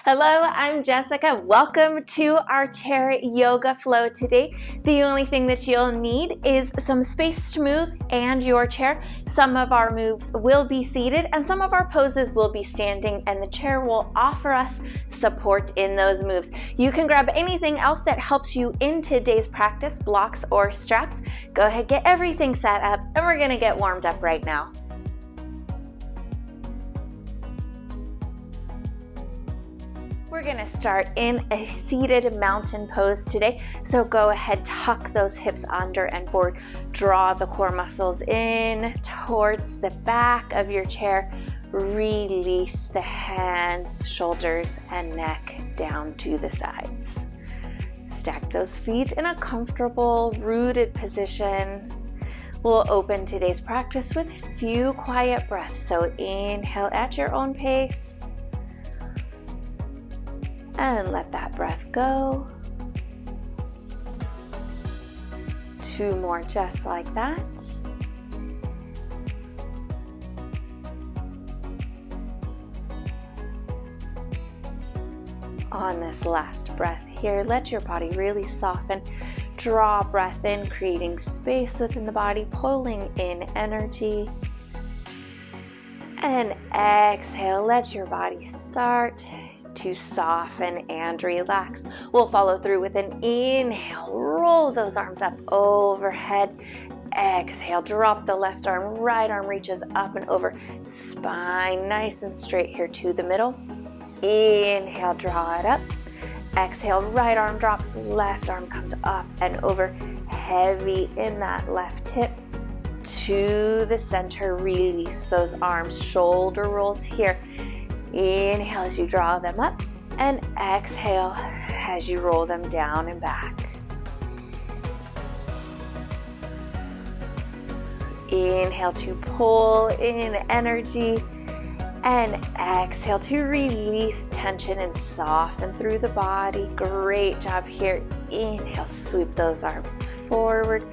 Hello, I'm Jessica. Welcome to our chair yoga flow today. The only thing that you'll need is some space to move and your chair. Some of our moves will be seated and some of our poses will be standing, and the chair will offer us support in those moves. You can grab anything else that helps you in today's practice, blocks or straps. Go ahead, get everything set up, and we're gonna get warmed up right now. We're gonna start in a seated mountain pose today. So go ahead, tuck those hips under and forward. Draw the core muscles in towards the back of your chair. Release the hands, shoulders, and neck down to the sides. Stack those feet in a comfortable, rooted position. We'll open today's practice with a few quiet breaths. So inhale at your own pace. And let that breath go. 2 more just like that. On this last breath here, let your body really soften. Draw breath in, creating space within the body, pulling in energy. And exhale, let your body start to soften and relax. We'll follow through with an inhale. Roll those arms up overhead. Exhale, drop the left arm, right arm reaches up and over. Spine nice and straight here to the middle. Inhale, draw it up. Exhale, right arm drops, left arm comes up and over. Heavy in that left hip to the center. Release those arms, shoulder rolls here. Inhale as you draw them up, and exhale as you roll them down and back. Inhale to pull in energy, and exhale to release tension and soften through the body. Great job here. Inhale, sweep those arms forward.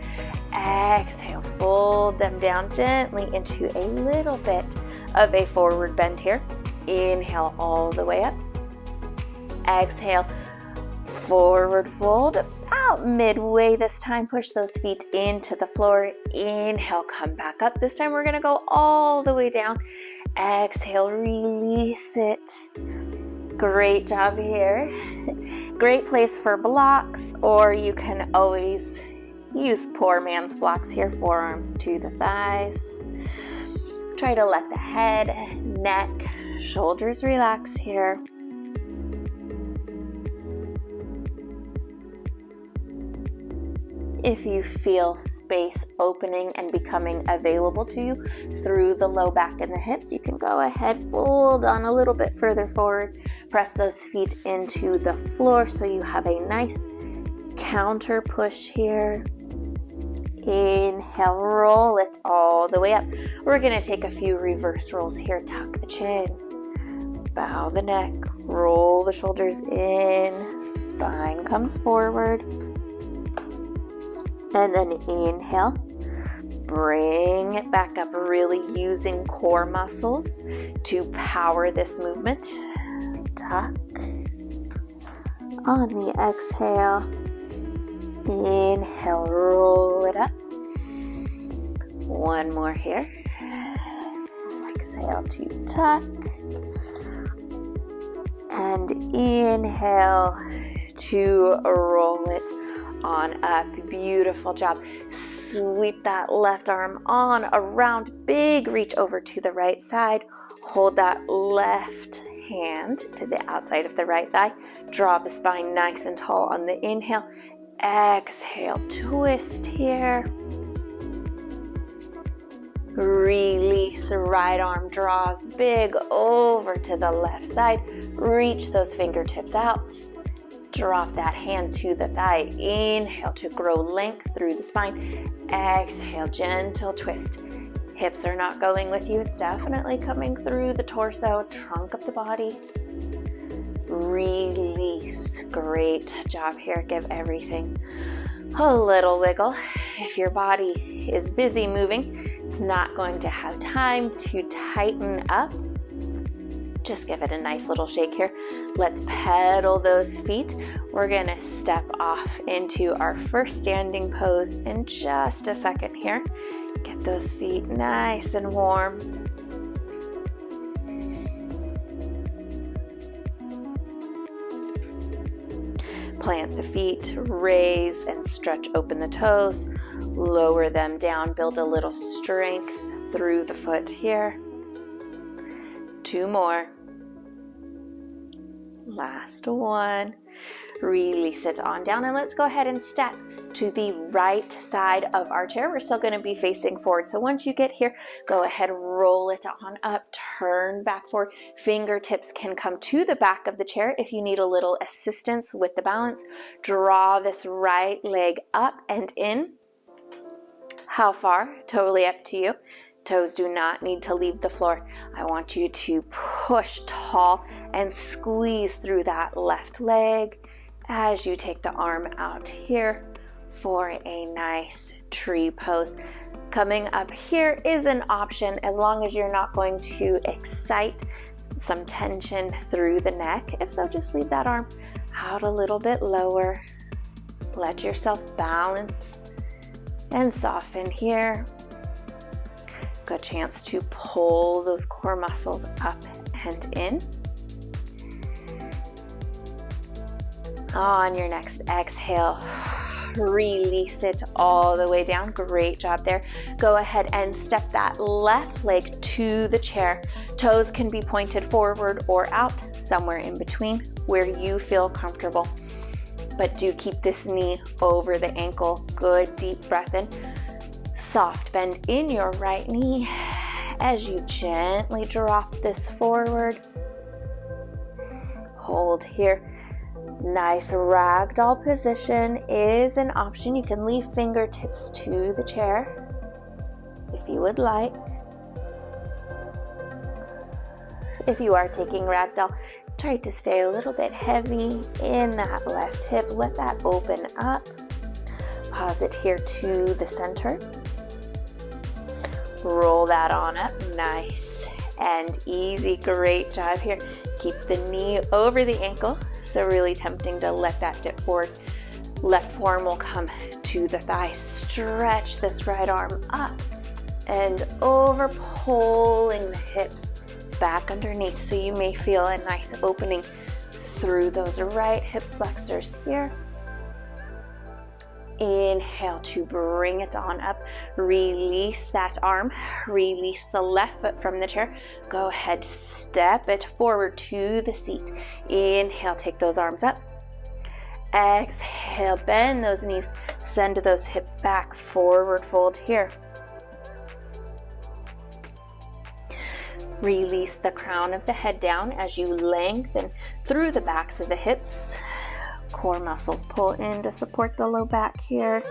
Exhale, fold them down gently into a little bit of a forward bend here. Inhale all the way up. Exhale, forward fold. About midway this time, push those feet into the floor. Inhale, come back up. This time we're gonna go all the way down. Exhale, release it. Great job here. Great place for blocks, or you can always use poor man's blocks here. Forearms to the thighs. Try to let the head, neck, shoulders relax here. If you feel space opening and becoming available to you through the low back and the hips, you can go ahead, fold on a little bit further forward. Press those feet into the floor so you have a nice counter push here. Inhale, roll it all the way up. We're going to take a few reverse rolls here. Tuck the chin, bow the neck, roll the shoulders in, spine comes forward. And then inhale, bring it back up, really using core muscles to power this movement. Tuck. On the exhale, inhale, roll it up. One more here. Exhale to tuck. And inhale to roll it on up. Beautiful job. Sweep that left arm on around. Big reach over to the right side. Hold that left hand to the outside of the right thigh. Draw the spine nice and tall on the inhale. Exhale, twist here. Release, right arm draws big over to the left side. Reach those fingertips out. Drop that hand to the thigh. Inhale to grow length through the spine. Exhale, gentle twist. Hips are not going with you. It's definitely coming through the torso, trunk of the body. Release. Great job here. Give everything a little wiggle. If your body is busy moving, it's not going to have time to tighten up. Just give it a nice little shake here. Let's pedal those feet. We're gonna step off into our first standing pose in just a second here. Get those feet nice and warm. Plant the feet, raise and stretch open the toes, lower them down, build a little strength through the foot here. 2 more. Last one. Release it on down, and let's go ahead and step to the right side of our chair. We're still going to be facing forward. So once you get here, go ahead, roll it on up, turn back forward. Fingertips can come to the back of the chair if you need a little assistance with the balance. Draw this right leg up and in. How far? Totally up to you. Toes do not need to leave the floor. I want you to push tall and squeeze through that left leg as you take the arm out here for a nice tree pose. Coming up here is an option as long as you're not going to excite some tension through the neck. If so, just leave that arm out a little bit lower. Let yourself balance and soften here. Good chance to pull those core muscles up and in. On your next exhale, release it all the way down. Great job there. Go ahead and step that left leg to the chair. Toes can be pointed forward or out, somewhere in between where you feel comfortable. But do keep this knee over the ankle. Good deep breath in. Soft bend in your right knee as you gently drop this forward. Hold here. Nice ragdoll position is an option. You can leave fingertips to the chair if you would like. If you are taking ragdoll, try to stay a little bit heavy in that left hip. Let that open up. Pause it here to the center. Roll that on up, nice and easy. Great job here. Keep the knee over the ankle. So really tempting to let that dip forward. Left forearm will come to the thigh. Stretch this right arm up and over, pulling the hips back underneath. So you may feel a nice opening through those right hip flexors here. Inhale to bring it on up. Release that arm. Release the left foot from the chair. Go ahead, step it forward to the seat. Inhale, take those arms up. Exhale, bend those knees. Send those hips back. Forward fold here. Release the crown of the head down as you lengthen through the backs of the hips. Core muscles pull in to support the low back here.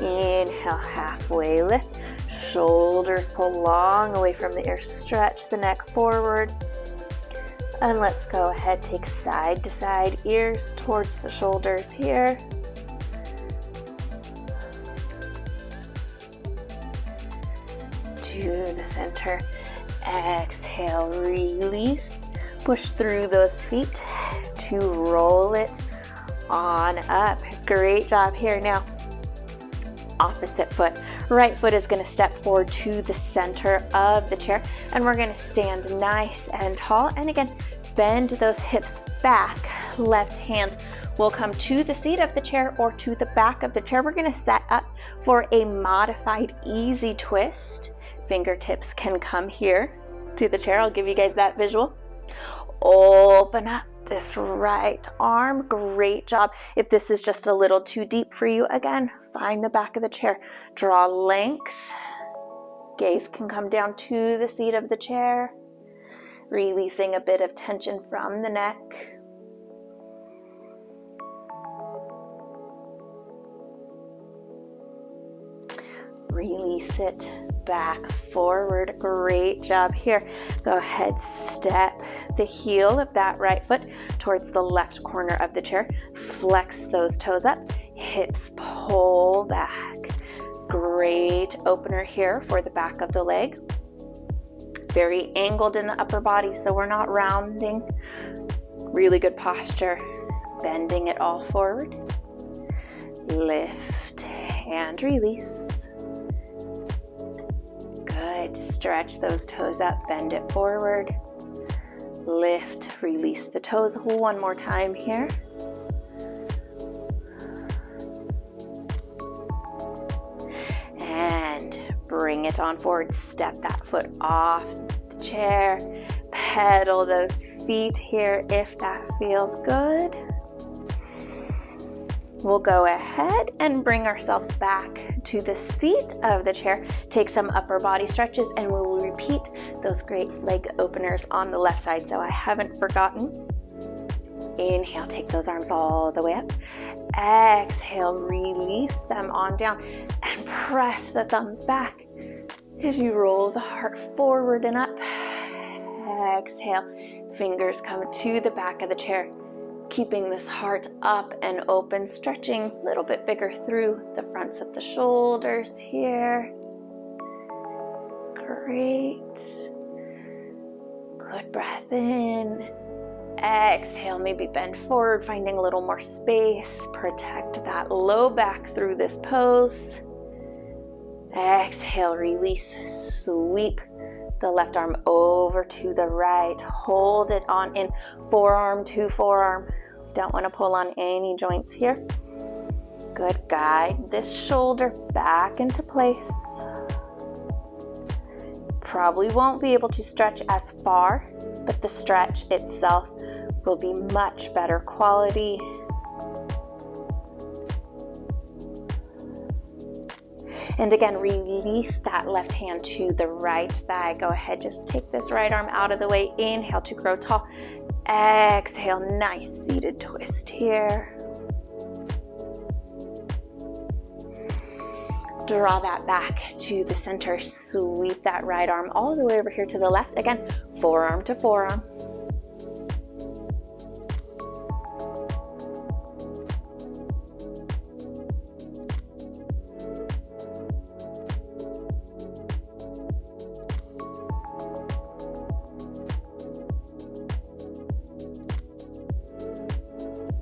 Inhale, halfway lift. Shoulders pull long away from the ear. Stretch the neck forward. And let's go ahead, take side to side, ears towards the shoulders here. To the center. Exhale, release. Push through those feet to roll it on up. Great job here. Now, opposite foot. Right foot is going to step forward to the center of the chair, and we're going to stand nice and tall. And again, bend those hips back. Left hand will come to the seat of the chair or to the back of the chair. We're going to set up for a modified easy twist. Fingertips can come here to the chair. I'll give you guys that visual. Open up this right arm. Great job. If this is just a little too deep for you, again, find the back of the chair. Draw length. Gaze can come down to the seat of the chair, releasing a bit of tension from the neck. Release it back forward. Great job here. Go ahead, step the heel of that right foot towards the left corner of the chair. Flex those toes up. Hips pull back. Great opener here for the back of the leg. Very angled in the upper body, so we're not rounding. Really good posture. Bending it all forward. Lift and release. Good. Stretch those toes up, bend it forward. Lift, release the toes. One more time here. And bring it on forward. Step that foot off the chair. Pedal those feet here if that feels good. We'll go ahead and bring ourselves back to the seat of the chair. Take some upper body stretches and we will repeat those great leg openers on the left side. So I haven't forgotten. Inhale, take those arms all the way up. Exhale, release them on down and press the thumbs back as you roll the heart forward and up. Exhale, fingers come to the back of the chair. Keeping this heart up and open, stretching a little bit bigger through the fronts of the shoulders here. Great. Good breath in. Exhale, maybe bend forward, finding a little more space. Protect that low back through this pose. Exhale, release, sweep the left arm over to the right. Hold it on in, forearm to forearm. Don't want to pull on any joints here. Good. Guide this shoulder back into place. Probably won't be able to stretch as far, but the stretch itself will be much better quality. And again, release that left hand to the right thigh. Go ahead, just take this right arm out of the way. Inhale to grow tall. Exhale, nice seated twist here. Draw that back to the center. Sweep that right arm all the way over here to the left. Again, forearm to forearm.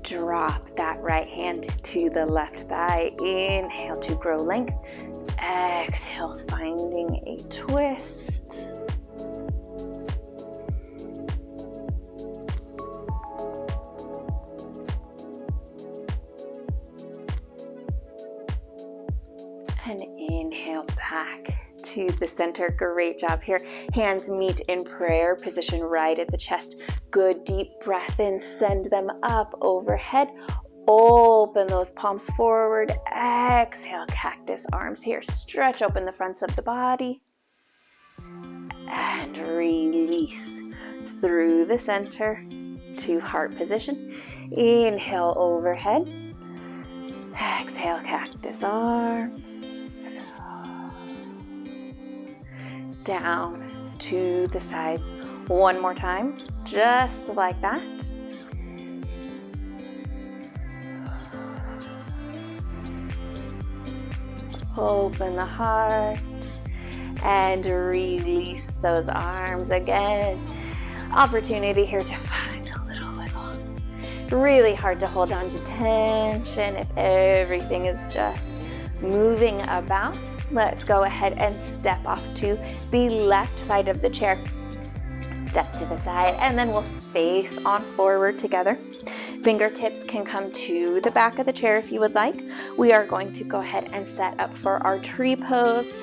Drop that right hand to the left thigh. Inhale to grow length. Exhale, finding a twist. And inhale back to the center. Great job here. Hands meet in prayer position right at the chest. Good deep breath in. Send them up overhead. Open those palms forward. Exhale, cactus arms here. Stretch open the fronts of the body. And release through the center to heart position. Inhale overhead. Exhale, cactus arms. Down to the sides. One more time, just like that. Open the heart and release those arms again. Opportunity here to find a little wiggle. Really hard to hold on to tension if everything is just moving about. Let's go ahead and step off to the left side of the chair. Step to the side and then we'll face on forward together. Fingertips can come to the back of the chair if you would like. We are going to go ahead and set up for our tree pose.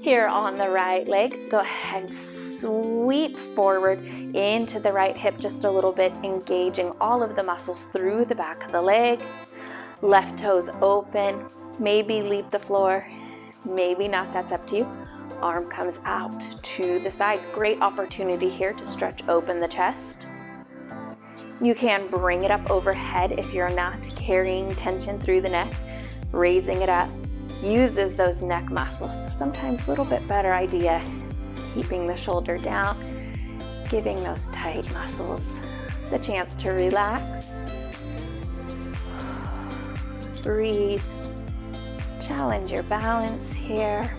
Here on the right leg, go ahead and sweep forward into the right hip just a little bit, engaging all of the muscles through the back of the leg. Left toes open. Maybe leave the floor, maybe not, that's up to you. Arm comes out to the side. Great opportunity here to stretch open the chest. You can bring it up overhead if you're not carrying tension through the neck. Raising it up uses those neck muscles. Sometimes a little bit better idea. Keeping the shoulder down, giving those tight muscles the chance to relax. Breathe. Challenge your balance here.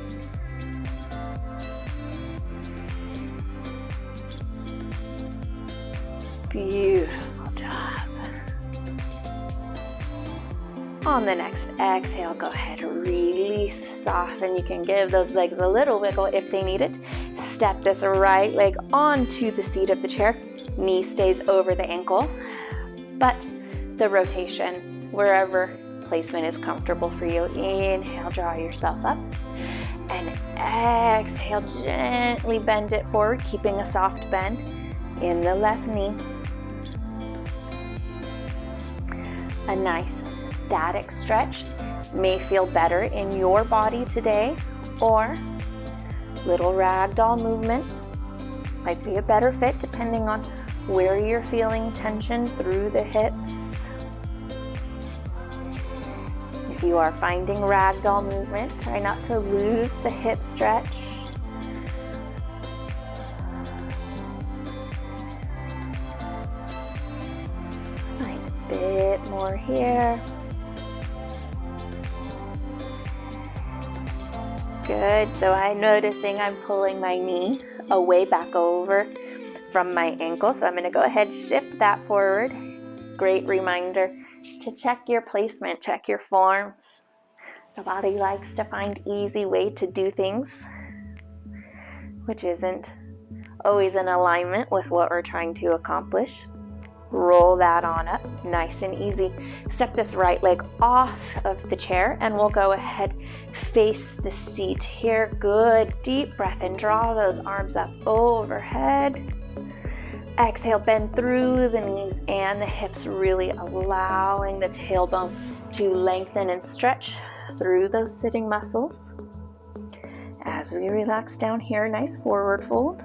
Beautiful job. On the next exhale, go ahead, release, soften. You can give those legs a little wiggle if they need it. Step this right leg onto the seat of the chair. Knee stays over the ankle, but the rotation, wherever placement is comfortable for you. Inhale, draw yourself up. And exhale, gently bend it forward, keeping a soft bend in the left knee. A nice static stretch may feel better in your body today, or little ragdoll movement might be a better fit depending on where you're feeling tension through the hips. If you are finding ragdoll movement, try not to lose the hip stretch. Find a bit more here. Good, so I'm noticing I'm pulling my knee away back over from my ankle, so I'm going to go ahead, shift that forward. Great reminder to check your placement, check your forms. The body likes to find easy way to do things, which isn't always in alignment with what we're trying to accomplish. Roll that on up, nice and easy. Step this right leg off of the chair and we'll go ahead, face the seat here. Good, deep breath and draw those arms up overhead. Exhale, bend through the knees and the hips, really allowing the tailbone to lengthen and stretch through those sitting muscles. As we relax down here, nice forward fold.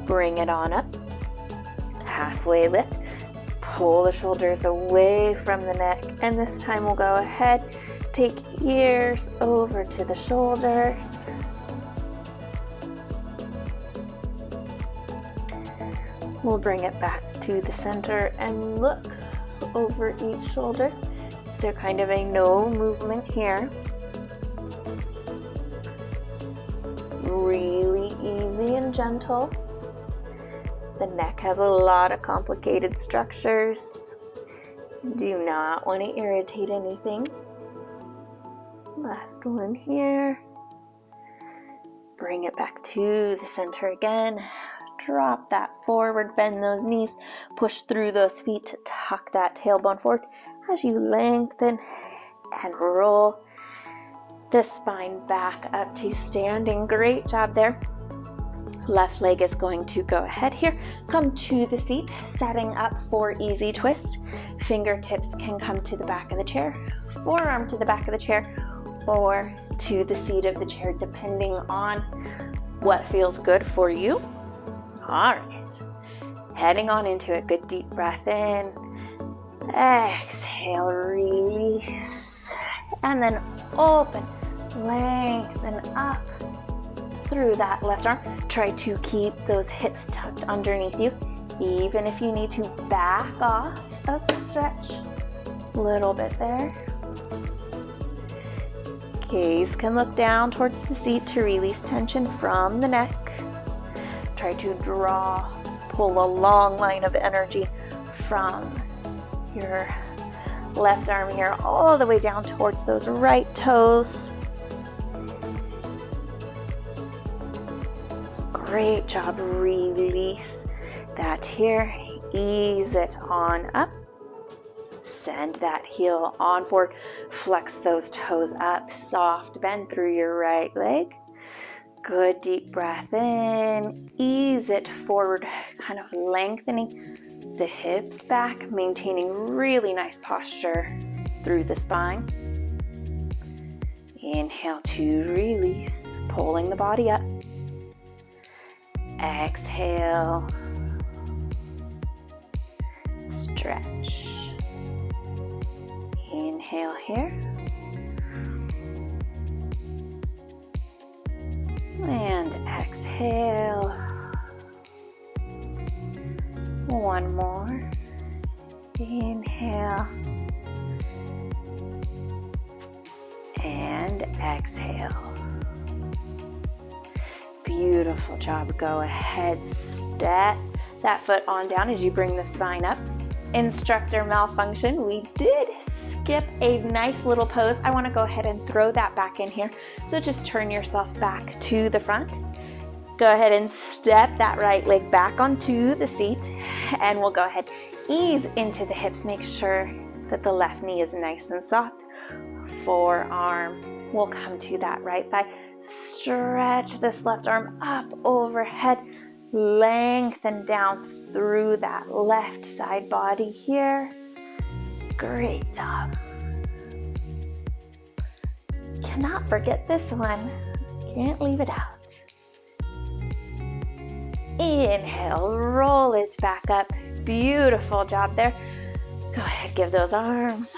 Bring it on up, halfway lift, pull the shoulders away from the neck, and this time we'll go ahead, take ears over to the shoulders. We'll bring it back to the center and look over each shoulder. So kind of a no movement here. Really easy and gentle. The neck has a lot of complicated structures. Do not want to irritate anything. Last one here. Bring it back to the center again. Drop that forward, bend those knees, push through those feet to tuck that tailbone forward as you lengthen and roll the spine back up to standing. Great job there. Left leg is going to go ahead here, come to the seat, setting up for easy twist. Fingertips can come to the back of the chair, forearm to the back of the chair, or to the seat of the chair, depending on what feels good for you. All right, heading on into it. Good deep breath in, exhale, release, and then open, lengthen up through that left arm. Try to keep those hips tucked underneath you, even if you need to back off of the stretch a little bit there. Gaze can look down towards the seat to release tension from the neck. Try to pull a long line of energy from your left arm here all the way down towards those right toes. Great job. Release that here. Ease it on up. Send that heel on forward. Flex those toes up. Soft bend through your right leg. Good deep breath in. Ease it forward, kind of lengthening the hips back, maintaining really nice posture through the spine. Inhale to release, pulling the body up. Exhale, stretch. Inhale here. And exhale. One more. Inhale. And exhale. Beautiful job. Go ahead, step that foot on down as you bring the spine up. Instructor malfunction. We did skip a nice little pose. I want to go ahead and throw that back in here. So just turn yourself back to the front. Go ahead and step that right leg back onto the seat, and we'll go ahead, ease into the hips. Make sure that the left knee is nice and soft. Forearm. We'll come to that right thigh. Stretch this left arm up overhead. Lengthen down through that left side body here. Great job. Cannot forget this one. Can't leave it out. Inhale, roll it back up. Beautiful job there. Go ahead, give those arms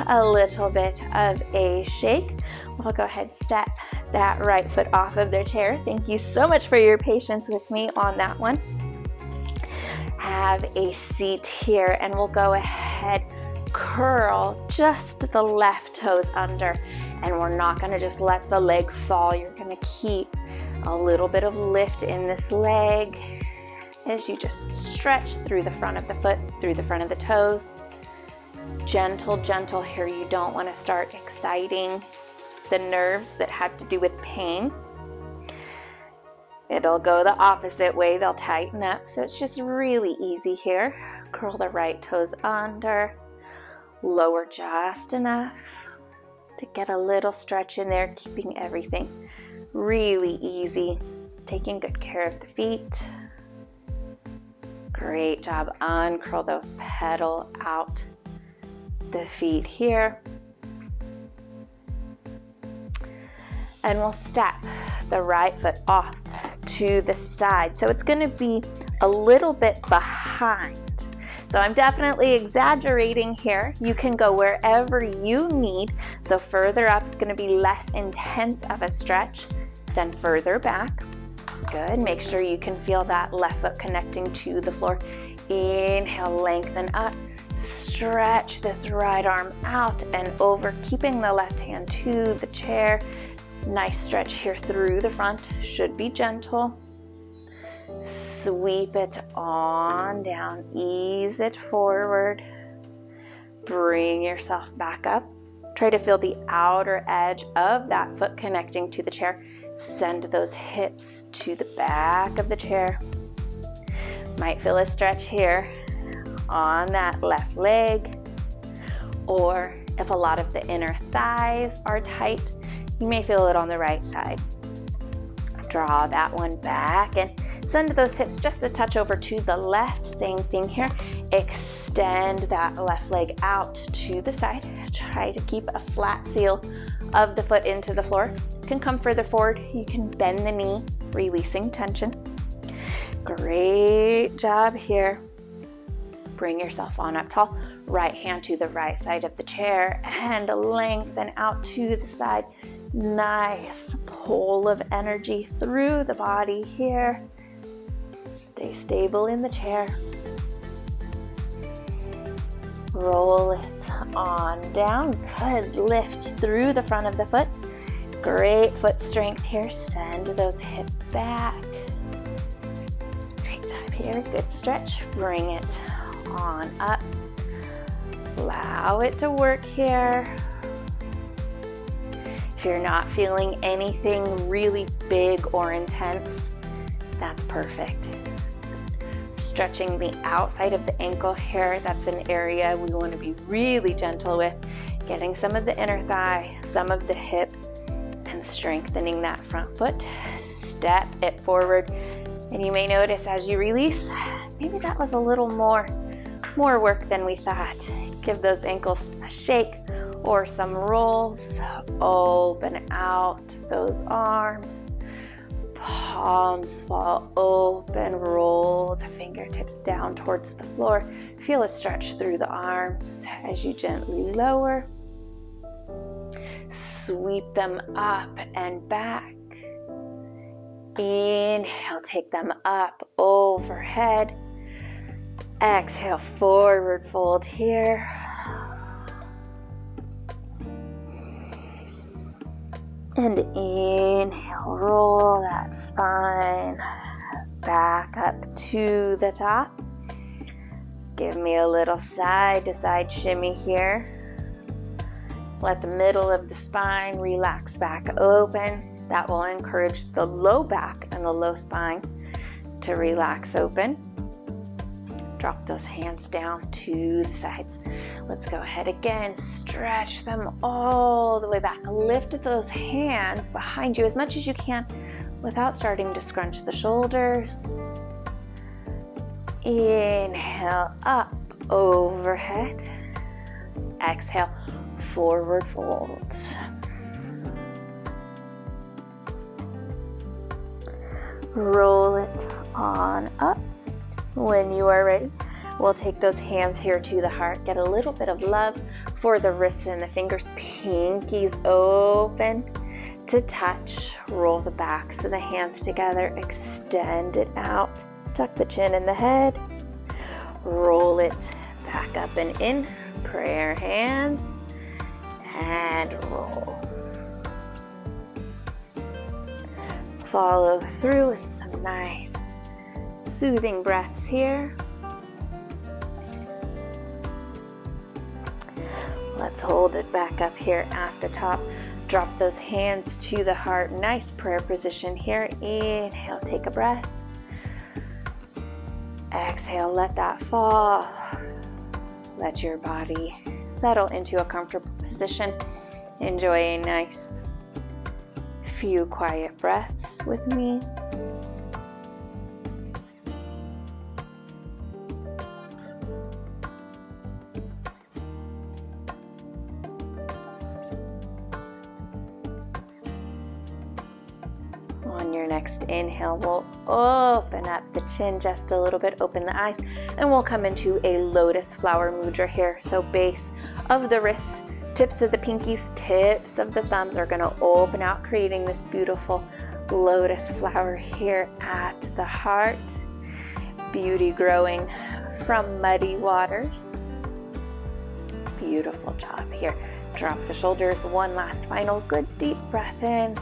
a little bit of a shake. We'll go ahead, step that right foot off of their chair. Thank you so much for your patience with me on that one. Have a seat here, and we'll go ahead, curl just the left toes under, and we're not going to just let the leg fall. You're going to keep a little bit of lift in this leg as you just stretch through the front of the foot, through the front of the toes. Gentle, gentle here. You don't want to start exciting the nerves that have to do with pain. It'll go the opposite way. They'll tighten up. So it's just really easy here. Curl the right toes under. Lower just enough to get a little stretch in there, keeping everything really easy. Taking good care of the feet. Great job. Uncurl those, pedal out the feet here. And we'll step the right foot off to the side. So it's going to be a little bit behind. So I'm definitely exaggerating here. You can go wherever you need. So further up is going to be less intense of a stretch than further back. Good. Make sure you can feel that left foot connecting to the floor. Inhale, lengthen up. Stretch this right arm out and over, keeping the left hand to the chair. Nice stretch here through the front. Should be gentle. Sweep it on down. Ease it forward. Bring yourself back up. Try to feel the outer edge of that foot connecting to the chair. Send those hips to the back of the chair. Might feel a stretch here on that left leg. Or if a lot of the inner thighs are tight, you may feel it on the right side. Draw that one back and send those hips just a touch over to the left. Same thing here. Extend that left leg out to the side. Try to keep a flat seal of the foot into the floor. You can come further forward. You can bend the knee, releasing tension. Great job here. Bring yourself on up tall. Right hand to the right side of the chair and lengthen out to the side. Nice pull of energy through the body here. Stay stable in the chair. Roll it on down. Good. Lift through the front of the foot. Great foot strength here. Send those hips back. Great job here. Good stretch. Bring it on up. Allow it to work here. If you're not feeling anything really big or intense, that's perfect. Stretching the outside of the ankle here, that's an area we want to be really gentle with. Getting some of the inner thigh, some of the hip, and strengthening that front foot. Step it forward. And you may notice as you release, maybe that was a little more work than we thought. Give those ankles a shake or some rolls. Open out those arms. Palms fall open. Roll the fingertips down towards the floor. Feel a stretch through the arms as you gently lower. Sweep them up and back. Inhale, take them up overhead. Exhale, forward fold here. And inhale, roll that spine back up to the top. Give me a little side to side shimmy here. Let the middle of the spine relax back open. That will encourage the low back and the low spine to relax open. Drop those hands down to the sides. Let's go ahead again. Stretch them all the way back. Lift those hands behind you as much as you can without starting to scrunch the shoulders. Inhale, up, overhead. Exhale, forward fold. Roll it on up. When you are ready, we'll take those hands here to the heart. Get a little bit of love for the wrists and the fingers. Pinkies open to touch. Roll the backs of the hands together. Extend it out. Tuck the chin in the head. Roll it back up and in. Prayer hands. And roll. Follow through with some nice soothing breaths here. Let's hold it back up here at the top. Drop those hands to the heart. Nice prayer position here. Inhale, take a breath. Exhale, let that fall. Let your body settle into a comfortable position. Enjoy a nice few quiet breaths with me. On your next inhale, we'll open up the chin just a little bit, open the eyes, and we'll come into a lotus flower mudra here. So base of the wrists, tips of the pinkies, tips of the thumbs are going to open out, creating this beautiful lotus flower here at the heart. Beauty growing from muddy waters. Beautiful job here. Drop the shoulders. One last final good deep breath in.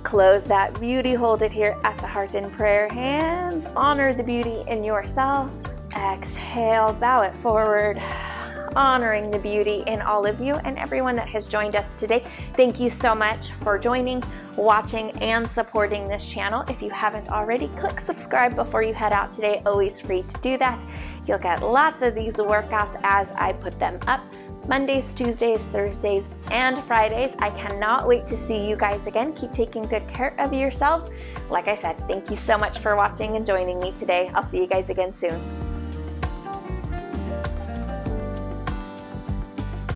Close that beauty, hold it here at the heart in prayer hands. Honor the beauty in yourself. Exhale, bow it forward, honoring the beauty in all of you and everyone that has joined us today. Thank you so much for joining, watching, and supporting this channel. If you haven't already, click subscribe before you head out today. Always free to do that. You'll get lots of these workouts as I put them up. Mondays, Tuesdays, Thursdays, and Fridays. I cannot wait to see you guys again. Keep taking good care of yourselves. Like I said, thank you so much for watching and joining me today. I'll see you guys again soon.